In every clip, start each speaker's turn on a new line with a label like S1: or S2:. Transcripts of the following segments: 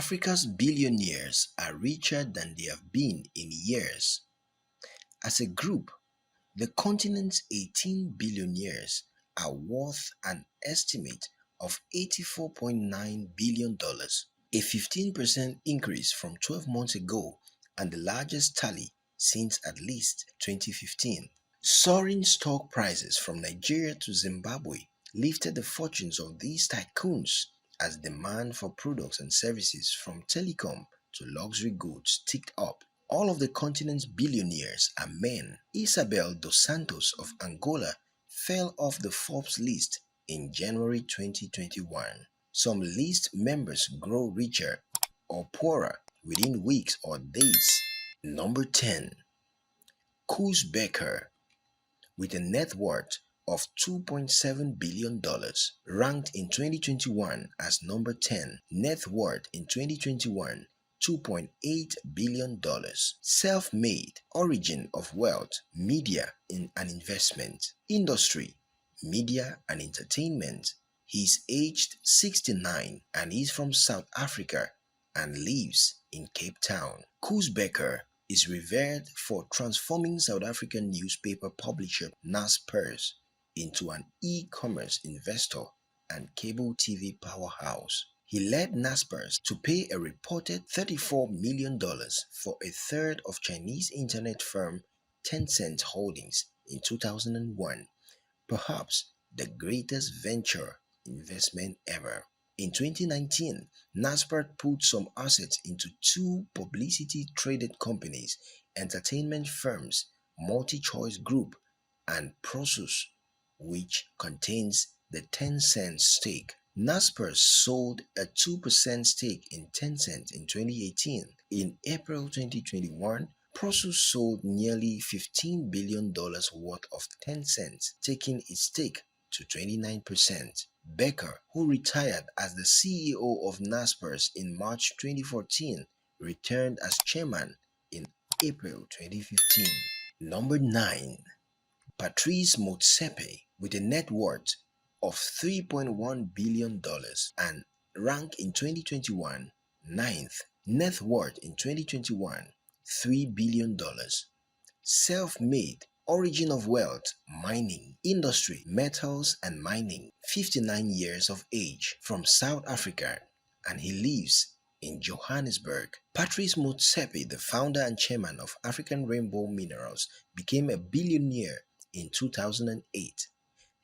S1: Africa's billionaires are richer than they have been in years. As a group, the continent's 18 billionaires are worth an estimate of $84.9 billion, a 15% increase from 12 months ago and the largest tally since at least 2015. Soaring stock prices from Nigeria to Zimbabwe lifted the fortunes of these tycoons as demand for products and services from telecom to luxury goods ticked up. All of the continent's billionaires are men. Isabel dos Santos of Angola fell off the Forbes list in January 2021. Some list members grow richer or poorer within weeks or days. Number 10. Becker, with a net worth of $2.7 billion, ranked in 2021 as number 10. Net worth in 2021, $2.8 billion. Self-made, origin of wealth, media and investment. Industry, media and entertainment. He's aged 69 and is from South Africa and lives in Cape Town. Becker is revered for transforming South African newspaper publisher Nassif into an e-commerce investor and cable TV powerhouse. He led Naspers to pay a reported $34 million for a third of Chinese internet firm Tencent Holdings in 2001, perhaps the greatest venture investment ever. In 2019, Naspers put some assets into two publicity-traded companies, entertainment firms MultiChoice Group and Prosus, which contains the Tencent stake. Naspers sold a 2% stake in Tencent in 2018. In April 2021, Prosus sold nearly $15 billion worth of Tencent, taking its stake to 29%. Becker, who retired as the CEO of Naspers in March 2014, returned as chairman in April 2015. Number 9. Patrice Motsepe, with a net worth of $3.1 billion and ranked in 2021 ninth. Net worth in 2021, $3 billion. Self-made, origin of wealth, mining, industry, metals and mining, 59 years of age, from South Africa, and he lives in Johannesburg. Patrice Motsepe, the founder and chairman of African Rainbow Minerals, became a billionaire in 2008,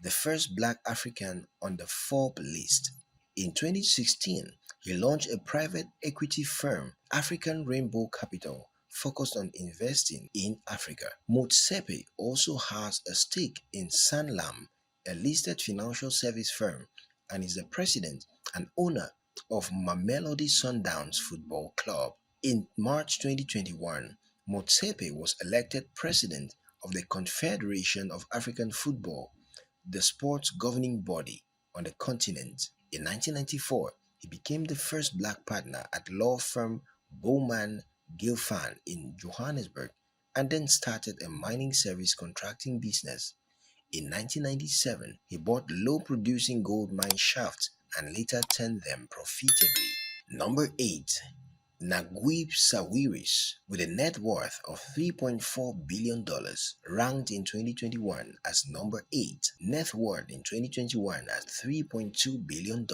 S1: the first black African on the Forbes list. In 2016, he launched a private equity firm, African Rainbow Capital, focused on investing in Africa. Motsepe also has a stake in Sanlam, a listed financial service firm, and is the president and owner of Mamelodi Sundowns Football Club. In March 2021, Motsepe was elected president of the Confederation of African Football, the sports governing body on the continent. In 1994, he became the first black partner at law firm Bowman Gilfan in Johannesburg and then started a mining service contracting business. In 1997, he bought low-producing gold mine shafts and later turned them profitably. Number 8. Nassif Sawiris, with a net worth of $3.4 billion, ranked in 2021 as number 8. Net worth in 2021 at $3.2 billion.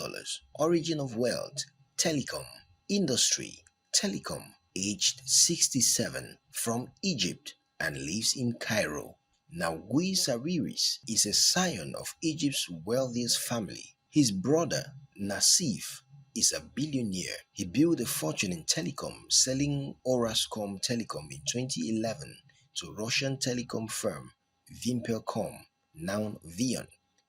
S1: Origin of wealth, telecom. Industry, telecom. Aged 67, from Egypt and lives in Cairo. Nassif Sawiris is a scion of Egypt's wealthiest family. His brother, Nassif, is a billionaire. He built a fortune in telecom, selling Orascom Telecom in 2011 to Russian telecom firm Vimpelcom, now Vion,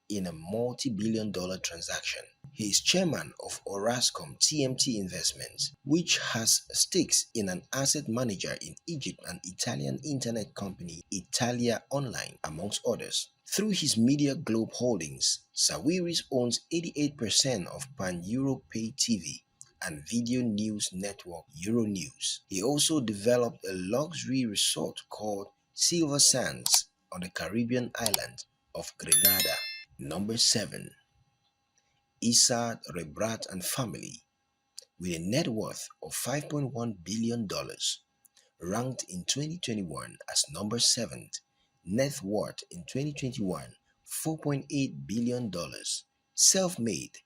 S1: in a multi-billion-dollar transaction. He is chairman of Orascom TMT Investments, which has stakes in an asset manager in Egypt and Italian internet company Italia Online, amongst others. Through his Media Globe holdings, Sawiris owns 88% of Pan-Europe Pay TV and video news network Euronews. He also developed a luxury resort called Silver Sands on the Caribbean island of Grenada. Number 7. Issad Rebrat and family. with a net worth of $5.1 billion, ranked in 2021 as number 7th. Net worth in 2021, $4.8 billion. Self-made,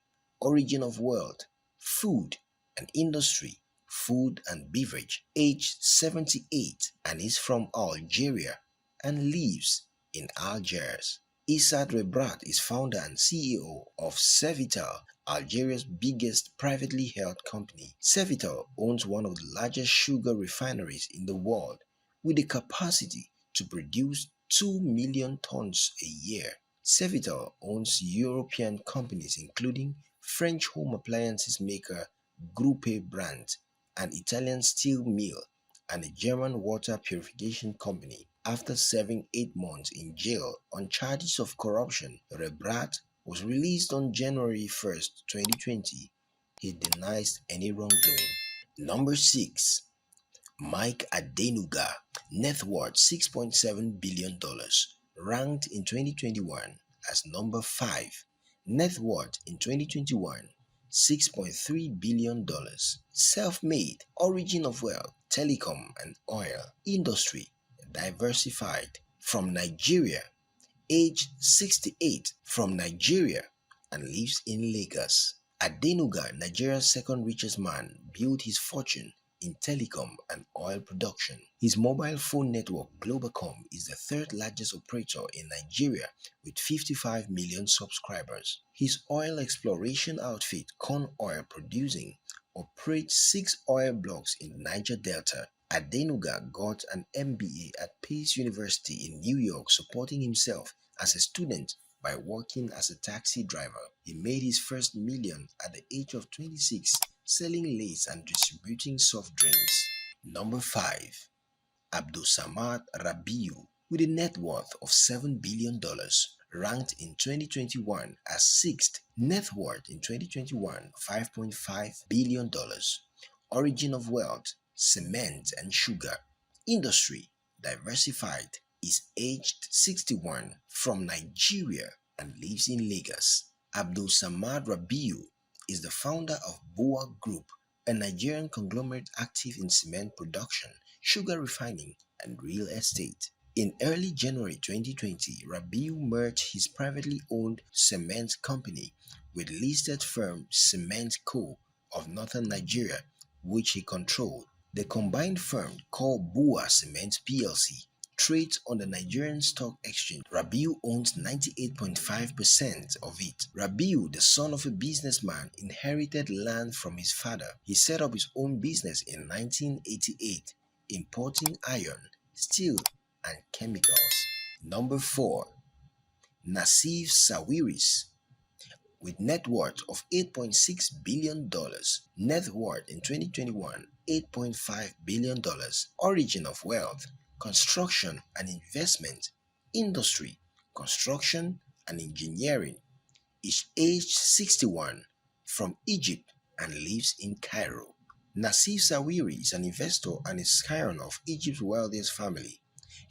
S1: origin of wealth, food and industry, food and beverage, aged 78 and is from Algeria and lives in Algiers. Issad Rebrat is founder and CEO of Cevital, Algeria's biggest privately held company. Cevital owns one of the largest sugar refineries in the world with the capacity to produce 2 million tons a year. Cevital owns European companies including French home appliances maker Gruppe Brandt, an Italian steel mill, and a German water purification company. After serving 8 months in jail on charges of corruption, Rebrat was released on January 1st, 2020. He denies any wrongdoing. Number 6. Mike Adenuga, net worth $6.7 billion, ranked in 2021 as number 5. Net worth in 2021, $6.3 billion. Self-made, origin of wealth, telecom and oil, industry, diversified. From Nigeria, age 68, from Nigeria and lives in Lagos. Adenuga, Nigeria's second richest man, built his fortune in telecom and oil production. His mobile phone network, Globacom, is the third largest operator in Nigeria with 55 million subscribers. His oil exploration outfit, Con Oil Producing, operates 6 oil blocks in the Niger Delta. Adenuga got an MBA at Pace University in New York, supporting himself as a student by working as a taxi driver. He made his first million at the age of 26, selling lace and distributing soft drinks. Number 5. Abdul Rabiu, with a net worth of $7 billion, ranked in 2021 as 6th. Net worth in 2021, $5.5 billion. Origin of wealth, cement and sugar. Industry, diversified. Is aged 61, from Nigeria and lives in Lagos. Abdul Rabiu is the founder of Boa Group, a Nigerian conglomerate active in cement production, sugar refining, and real estate. In early January 2020, Rabiu merged his privately owned cement company with listed firm Cement Co. of Northern Nigeria, which he controlled. The combined firm, called Bua Cement PLC, trades on the Nigerian Stock Exchange. Rabiu owns 98.5% of it. Rabiu, the son of a businessman, inherited land from his father. He set up his own business in 1988, importing iron, steel, and chemicals. Number 4. Nassif Sawiris, with net worth of $8.6 billion. Net worth in 2021, $8.5 billion. Origin of wealth, construction and investment, industry, construction and engineering. Is aged 61, from Egypt and lives in Cairo. Nassif Sawiris is an investor and a scion of Egypt's wealthiest family.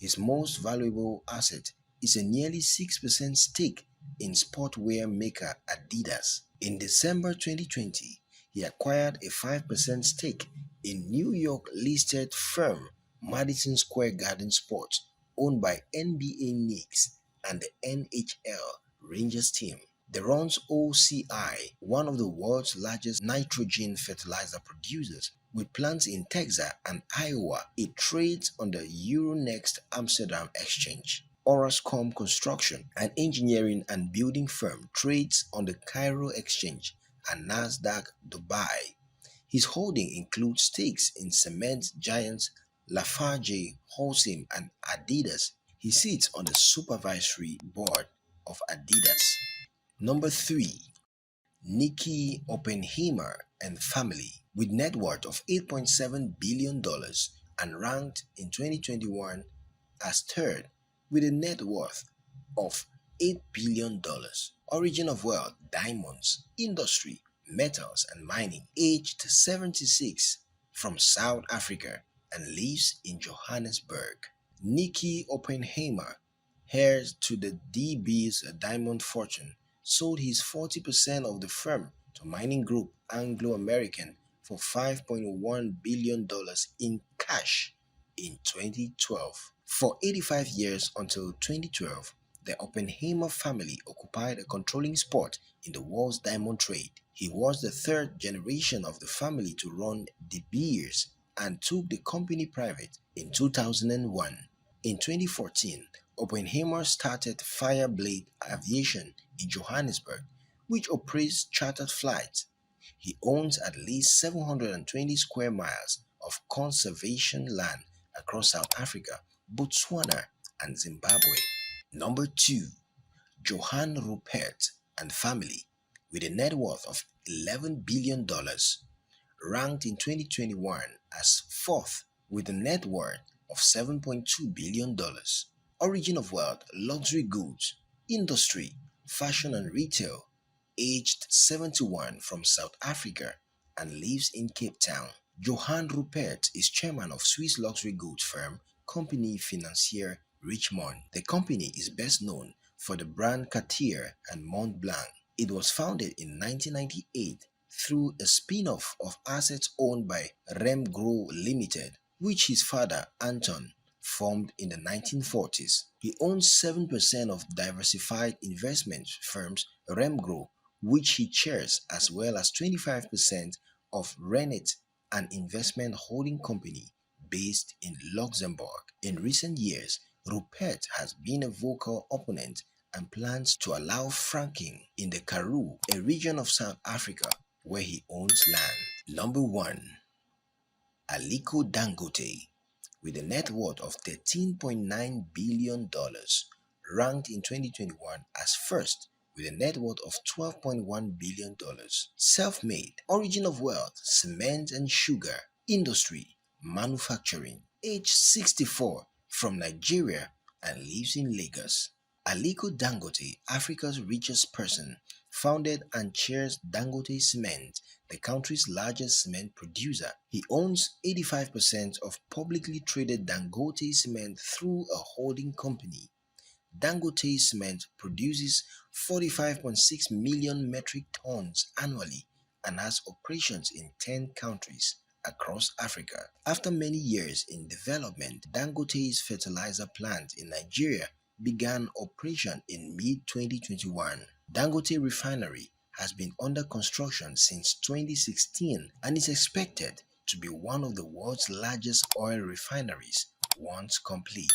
S1: His most valuable asset is a nearly 6% stake in sportswear maker Adidas. In December 2020, he acquired a 5% stake in New York-listed firm Madison Square Garden Sports, owned by NBA Knicks and the NHL Rangers team. The runs OCI, one of the world's largest nitrogen fertilizer producers, with plants in Texas and Iowa. It trades on the Euronext Amsterdam Exchange. Orascom Construction, an engineering and building firm, trades on the Cairo Exchange and Nasdaq Dubai. His holding includes stakes in cement giants Lafarge, Holcim, and Adidas. He sits on the supervisory board of Adidas. Number 3. Nikki Oppenheimer and family, with net worth of $8.7 billion and ranked in 2021 as 3rd with a net worth of $8 billion. Origin of wealth, diamonds, industry, metals and mining. Aged 76, from South Africa and lives in Johannesburg. Nikki Oppenheimer, heir to the DB's diamond fortune, sold his 40% of the firm to mining group Anglo-American for $5.1 billion in cash in 2012. For 85 years until 2012, the Oppenheimer family occupied a controlling spot in the world's diamond trade. He was the third generation of the family to run De Beers and took the company private in 2001. In 2014, Oppenheimer started Fireblade Aviation in Johannesburg, which operates chartered flights. He owns at least 720 square miles of conservation land across South Africa, Botswana, and Zimbabwe. Number 2. Johann Rupert and family, with a net worth of $11 billion, ranked in 2021 as fourth with a net worth of $7.2 billion. Origin of wealth: luxury goods, industry, fashion and retail. Aged 71, from South Africa and lives in Cape Town. Johann Rupert is chairman of Swiss luxury goods firm Compagnie Financière Richemont. The company is best known for the brand Cartier and Mont Blanc. It was founded in 1998 through a spin-off of assets owned by Remgro Limited, which his father, Anton, formed in the 1940s. He owns 7% of diversified investment firms Remgro, which he chairs, as well as 25% of Renet, an investment holding company based in Luxembourg. In recent years, Rupert has been a vocal opponent and plans to allow fracking in the Karoo, a region of South Africa where he owns land. Number 1. Aliko Dangote, with a net worth of $13.9 billion, ranked in 2021 as first with a net worth of $12.1 billion. Self-made, origin of wealth: cement and sugar, industry, manufacturing. Age 64, from Nigeria and lives in Lagos. Aliko Dangote, Africa's richest person, founded and chairs Dangote Cement, the country's largest cement producer. He owns 85% of publicly traded Dangote Cement through a holding company. Dangote Cement produces 45.6 million metric tons annually and has operations in 10 countries across Africa. After many years in development, Dangote's fertilizer plant in Nigeria began operation in mid-2021. Dangote Refinery has been under construction since 2016 and is expected to be one of the world's largest oil refineries once complete.